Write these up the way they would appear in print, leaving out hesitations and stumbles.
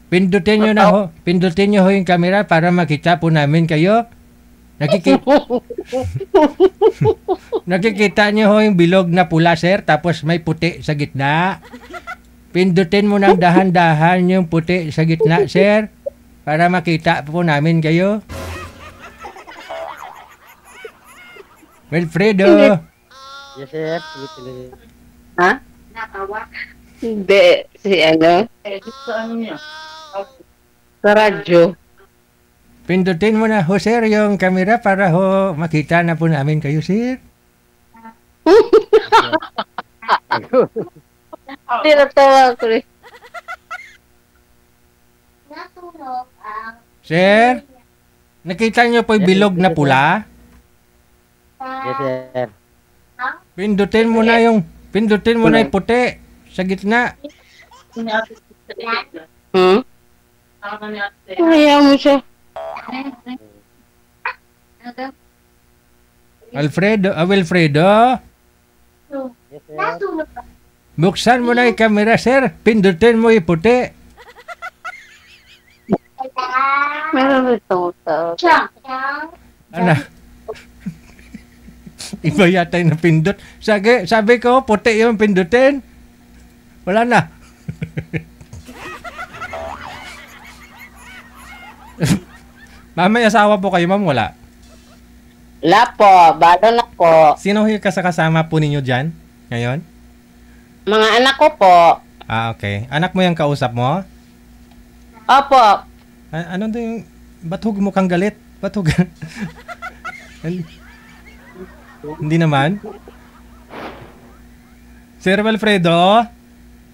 Pindutin nyo na ho. Pindutin nyo ho yung camera para makita po namin kayo. Nakikita nyo ho yung bilog na pula, sir. Tapos may puti sa gitna. Pindutin mo ng dahan-dahan yung puti sa gitna, sir. Para makita po namin kayo. Wilfredo. Yes, sir. Ha? Hindi. Si ano? Sa radyo. Pindutin mo na ho, sir, yung camera para ho makita na po namin kayo, sir. Tinatawa ko rin. Sir, nakita nyo po yung bilog na pula? Yes, sir. Pindutin mo na yung puti sa gitna. Kaya mo siya. Wilfredo, Yes, sir. buksan mo na yung camera, sir. Pindutin mo yung puti. Meron ito. Ano? Iba yata yung napindot. Sabi ko, puti yung pindutin. Wala na. Ma'am, may asawa po kayo, ma'am? Wala. Wala po. Balo na po. Sino yung kasama po ninyo dyan ngayon? Mga anak ko po. Ah, okay. Anak mo yung kausap mo? Opo. Ano to yung... Ba't hug mo kang galit? Ba't hug... Hindi naman. Sir Wilfredo?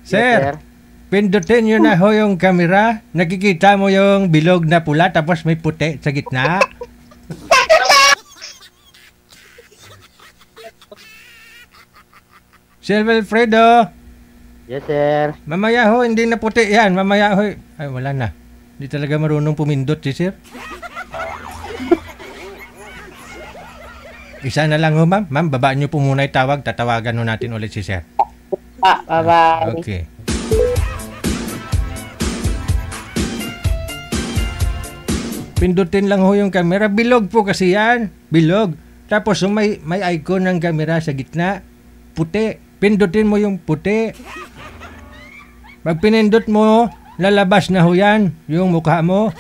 Sir, Yes, sir. pindutin nyo na ho yung camera. Nakikita mo yung bilog na pula tapos may puti sa gitna. Sir Wilfredo? Yes, sir. Mamaya ho, hindi na puti yan. Mamaya ho. Ay, wala na. Hindi talaga marunong pumindot si sir. Isa na lang ho, ma'am. Ma'am, babaan nyo po muna yung tawag. Tatawagan ho natin ulit si sir. Bye-bye. Okay. Pindutin lang ho yung camera. Bilog po kasi yan. Bilog. Tapos may icon ng camera sa gitna. Puti. Pindutin mo yung puti. Pag pinindot mo, lalabas na ho yan. Yung mukha mo.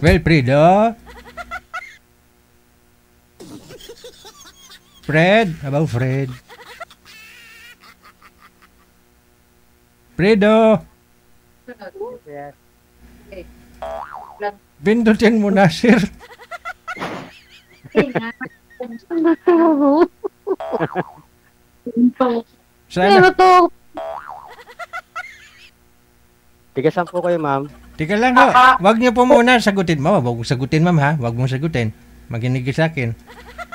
Wilfredo? Fred? About Fred? Fredo? Yes. Pindutin mo na, sir. Sana. to? Tigasan po kayo, ma'am. Tika lang ho. Wag niyo po muna sagutin. Wag mong sagutin, ma'am, ha? Wag mong sagutin. Makinig ka sa akin.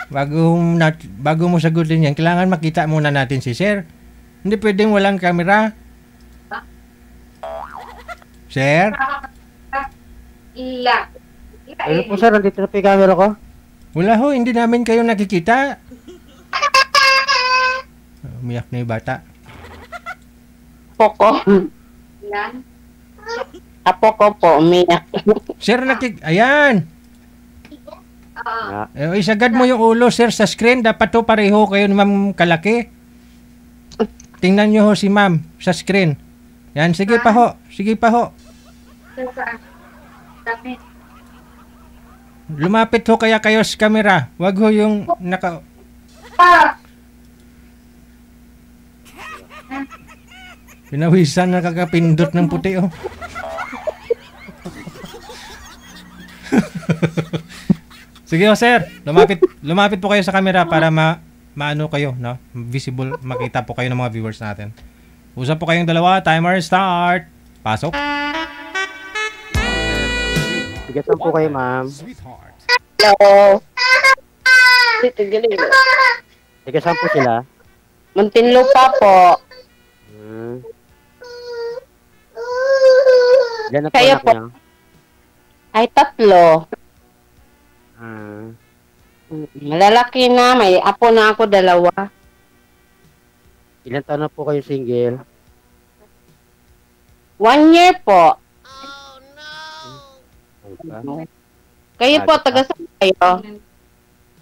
Bago mo sagutin yan, kailangan makita muna natin si sir. Hindi pwedeng walang camera. Sir? Ano po, sir? Nandito na po yung camera ko. Wala ho, hindi namin kayo nakikita. Umiyak na yung bata. Poko. Apo ko po, umiyak. Sir, ayan. Isagad mo yung ulo, sir, sa screen. Dapat to pareho kayo ni ma'am kalaki. Tingnan nyo ho si ma'am sa screen. Yan, sige pa ho. Sige pa ho. Lumapit ho kaya kayo sa camera. Wag ho yung naka... Pinawisan na kakapindot ng puti, oh. Sige, oh, sir. Lumapit po kayo sa camera para maano kayo, no? Visible, makita po kayo ng mga viewers natin. Usap po kayong dalawa. Timer start. Pasok. Tigasan po kayo, ma'am. Hello. Dito, galing. Tigasan po sila. Muntinlupa po. Ilan na po Kayo anak po. niyo? Ay, 3. Ah, Malalaki na, may apo na ako 2. ilan taon na po kayo single? 1 year po. Ano ba? Kayo po, Agad taga saan kayo?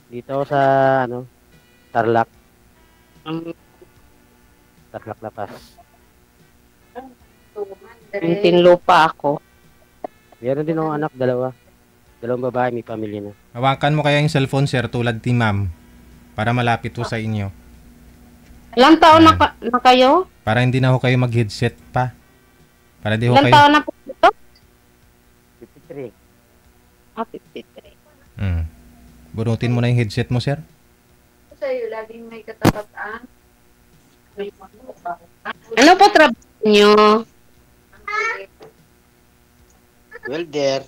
Dito ako sa, Tarlac. Um, Tarlac Lapas. Tinlupa ako. Meron din akong anak, 2. 2 babae, may pamilya na. Hawakan mo kaya yung cellphone, sir, tulad ni ma'am. Para malapit po sa inyo. Ilang taon na kayo? Para hindi na ho kayo mag-headset pa. Para di ho Ilang kayo... taon na po ito? 53. 53. Bunutin mo na yung headset mo, sir. Sa'yo, laging may katapatan. Ano po trabaho nyo? Welder.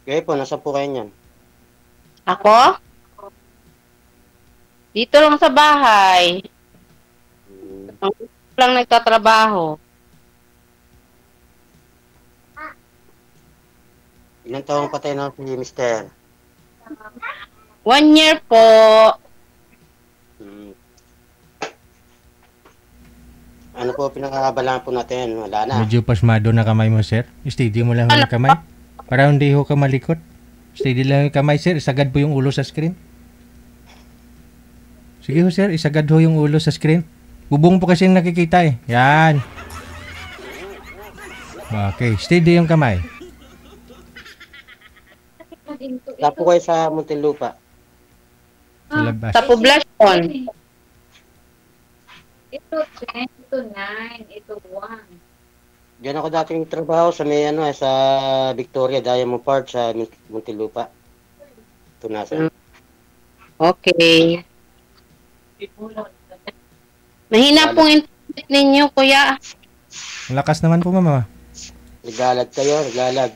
Kayo po, nasa po kayo niyan? Ako? Dito lang sa bahay. Lang nagtatrabaho. Ilang taong patay na si Mister? 1 year po. Ano po pinakakabalaan po natin? Wala na. Medyo pasmado na kamay mo, sir. Steady mo lang ho yung kamay. Para hindi ho ka malikot. Steady lang yung kamay, sir. Isagad po yung ulo sa screen. Sige ho, sir. Isagad ho yung ulo sa screen. Bubong po kasi nakikita eh. Yan. Okay. Steady yung kamay. Wala po kayo sa Muntinlupa. Sa labas. Sa poblasyon. Ito 10, ito 9, ito 1. Diyan ako dating trabaho sa sa Victoria, Diamond Park sa Muntinlupa. Tunasan. Okay. Mahina pong internet ninyo, kuya. Ang lakas naman po, mama. Naglalag kayo, naglalag.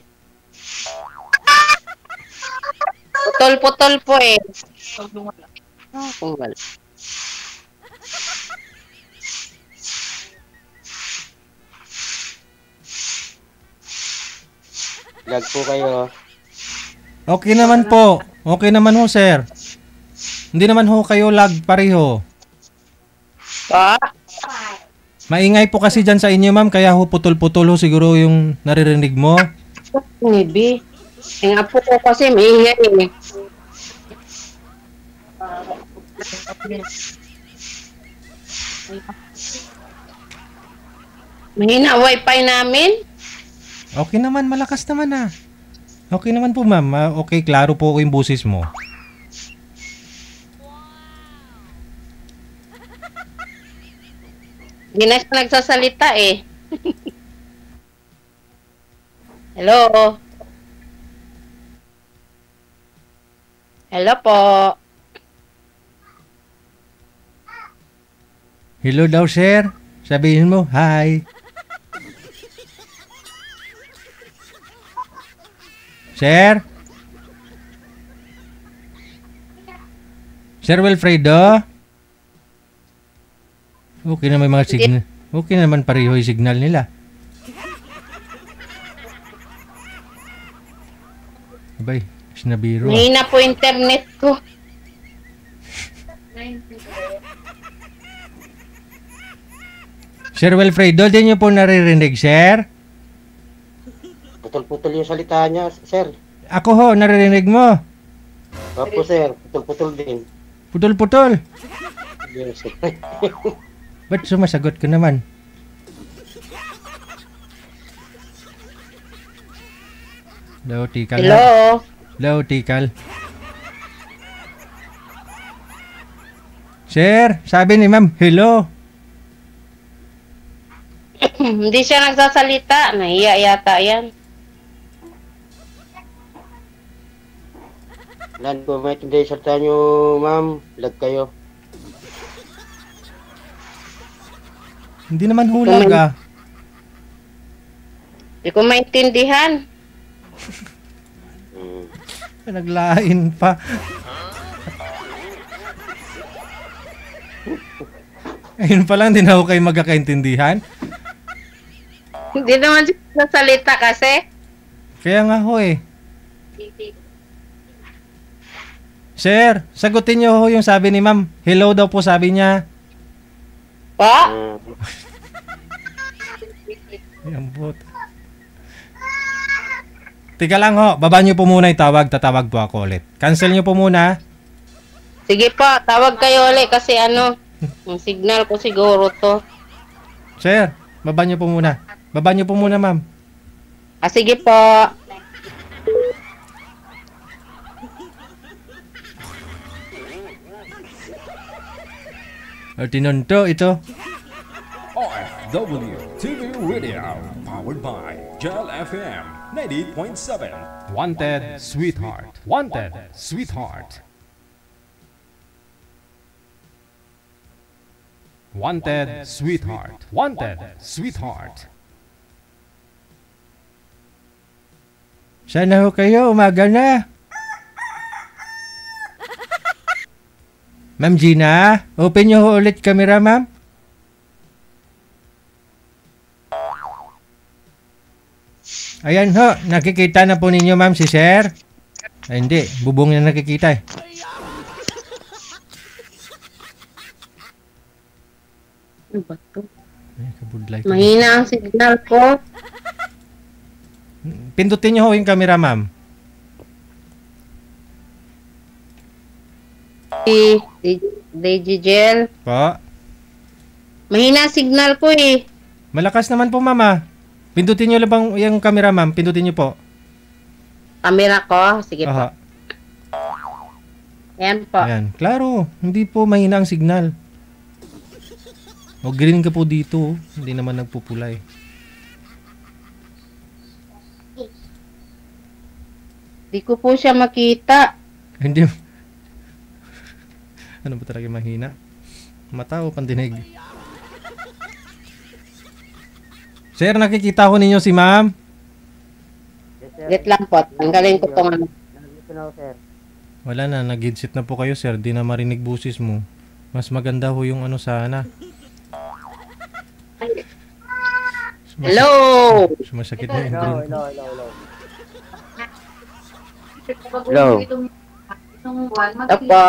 Putol-putol po eh. Kung wala. Lag po kayo. Okay naman po. Okay naman ho, sir. Hindi naman ho kayo lag pareho. Pa? Maingay po kasi dyan sa inyo, ma'am. Kaya ho putol-putol ho siguro yung naririnig mo. Nibi. Ang apo ko kasi maingay eh. Mahina wifi namin. Okay naman, malakas naman ah. Okay naman po, ma'am. Okay, klaro po yung boses mo. Hindi na siya nagsasalita eh. Hello? Hello po. Hello daw, sir. Sabihin mo, hi. Sir? Sir Wilfredo? Okay na may mga signal. Okay naman pareho yung signal nila. Abay, sinabiro. Mahina po internet ko. Sir Wilfredo, di niyo po naririnig, sir? Putol-putol yung salita niya, sir. Ako ho, naririnig mo. Opo, sir. Putol-putol din. Putol-putol. Yes. Ba't sumasagot ka naman? Hello, tikal. Hello? Hello, tikal. Sir, sabi ni ma'am, hello. Hindi siya nagsasalita. Nahiya yata yan. Lan po, may tinday salita niyo, ma'am. Lag kayo. Hindi naman hulag ah. Hindi ko maintindihan. Naglain pa. Ayun pa lang, di na ako kayo magkakaintindihan. Hindi naman siya nasalita kasi. Kaya nga ho eh. Sir, sagutin niyo ho yung sabi ni ma'am. Hello daw po sabi niya. Pa? Yan po. Tika lang ho, baba niyo po muna yung tawag. Tatawag po ako ulit. Cancel niyo po muna. Sige po, tawag kayo ulit kasi ano, yung signal ko siguro to. Sir, baba niyo po muna. Baba niyo po muna ma'am. Ah, sige po. O tinunto ito. OFW TV Radio, powered by Gel FM 90.7. Wanted Sweetheart. Wanted Sweetheart. Wanted Sweetheart. Wanted Sweetheart. Sana ho kayo, umaga na. Ma'am Gina, open niyo ho ulit camera ma'am. Ayan ho, nakikita na po ninyo ma'am si sir. Ay hindi, bubong na nakikita eh. Ano ba to? Ay, kabudlay ko. Mahina ang signal ko. Pindutin niyo ho yung camera ma'am. Digigel. Po. Mahina ang signal ko eh. Malakas naman po mama. Pindutin niyo lang bang yung camera ma'am, pindutin niyo po. Camera ko. Sige po. Aha. Ayan po. Ayan, klaro, hindi po mahina ang signal. O green ka po dito, hindi naman nagpupulay. Di ko po siya makita. Hindi. Ano ba talaga mahina? Mata o pandinig? Sir, nakikita ko ninyo si ma'am. Yes, sir. Wait lang po. Tanggalin ko tong ano. Nandito na ako, sir. Wala na, nag-headset na po kayo sir, di na marinig busis mo. Mas maganda ho yung ano sana. Hello! Sumasakit na yung brain ko. Hello. Apa.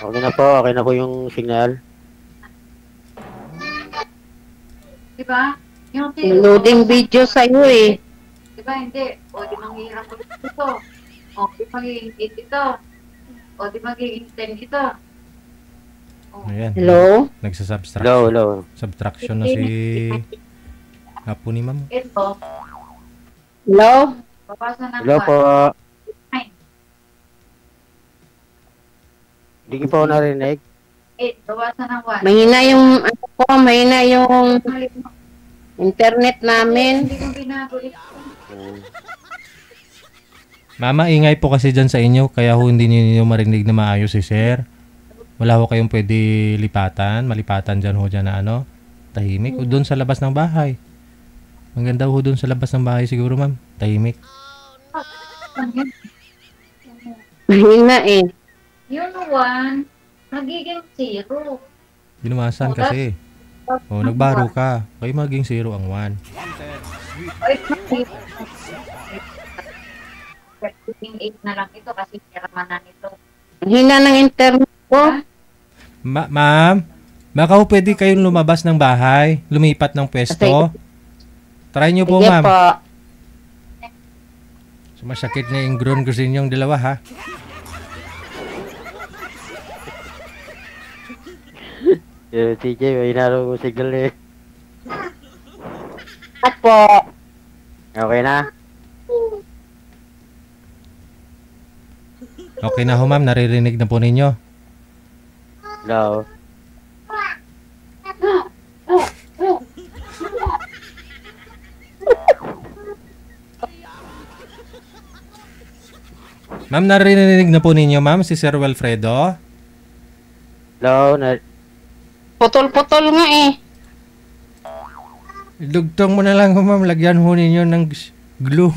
Okay na po yung signal. Diba? Yung Loading video sa'yo eh. Diba, hindi. O, di manghihirap ulit ito. O, di magiging 8 ito. O, di magiging 10 ito. O, Ayan. Hello? Nagsasubtraction. Hello. Subtraction na si apo ni ma'am. ito. Hello? Papasa ng Hello po. 9. Hindi ko po narinig. 8. Bawasan ng 1. Mahina yung ano ko, mahina yung internet namin. Hindi ko binago ito. Mama, ingay po kasi dyan sa inyo, kaya ho hindi niyo marinig na maayos si sir. Wala ho kayong pwede malipatan dyan ho dyan na ano, tahimik. O doon sa labas ng bahay. Maganda ho doon sa labas ng bahay siguro ma'am, tahimik. Mahina eh. Yung 1, nagiging 0. Binumasan kasi. O, nagbaro ka. Kaya maging 0 ang 1. Ay, nagiging 8 na lang ito kasi kiraman na nito. Mahina ng internet ko. Ma'am, baka ho pwede kayong lumabas ng bahay, lumipat ng pwesto. Try nyo po Sige ma'am. po. Sumasakit na yung groin ko sa inyong dalawa ha. TJ, may hinaro mo signal eh. At po. Okay na? Okay na ho ma'am, naririnig na po ninyo. Hello. Ma'am, naririnig na po ninyo ma'am si Sir Wilfredo. Hello. Putol-putol nga eh. Dugtong mo na lang ho ma'am, lagyan ho ninyo ng glue.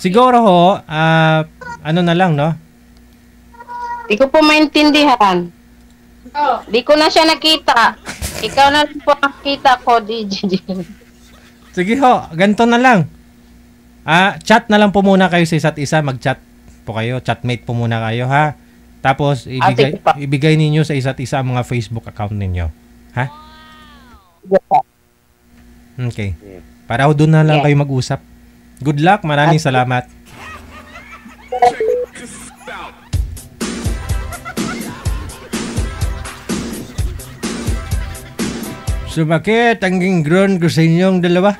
Siguro ho, ano na lang, no? Di ko po maintindihan. Di ko na siya nakita. Ikaw na lang po nakita ko, DJ. Sige ho, ganito na lang. Chat na lang po muna kayo sa isa't isa. Mag-chat po kayo. Chatmate po muna kayo, ha? Tapos, sige pa. ibigay ninyo sa isa't isa ang mga Facebook account ninyo. Ha? Sige po. Okay. Para ho doon na lang Yeah. kayo mag-usap. Good luck. Maraming salamat. Sumakit ang gingron ko sa inyong dalawa.